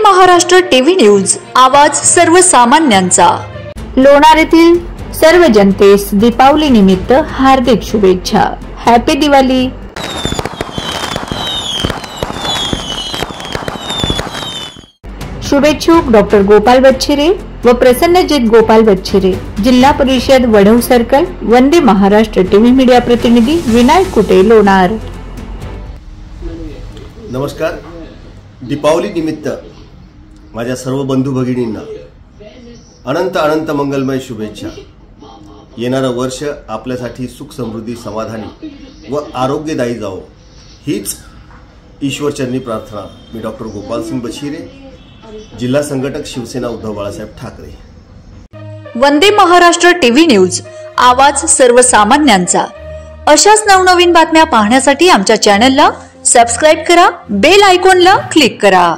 Maharashtra TV news, आवाज सर्वसामान्यांचा। लोणार येथील सर्व जनतेस दीपावली निमित्त हार्दिक शुभेच्छा। हॅपी दिवाळी। शुभेच्छुक डॉक्टर गोपाल बच्छिरे व प्रसन्नजित गोपाल बच्छिरे, जिल्हा परिषद Wadhav circle, Vande Maharashtra TV media प्रतिनिधी विनायक कुटे, लोणार। नमस्कार। दीपावली निमित्त माझ्या सर्व बंधू भगिनींना अनंत अनंत मंगलमय शुभेच्छा। येणारं वर्ष आपल्यासाठी सुख समृद्धी समाधानी व आरोग्यदायी जावो हीच ईश्वरचरणी प्रार्थना। मी डॉक्टर गोपाल सिंग बच्छिरे, जिल्हा संघटक, शिवसेना उद्धव बाळासाहेब ठाकरे। वंदे महाराष्ट्र टीव्ही न्यूज, आवाज सर्वसामान्यांचा। अशाच नवनवीन बातम्या पाहण्यासाठी आमच्या चॅनलला सबस्क्राइब करा, बेल आयकॉनला क्लिक करा।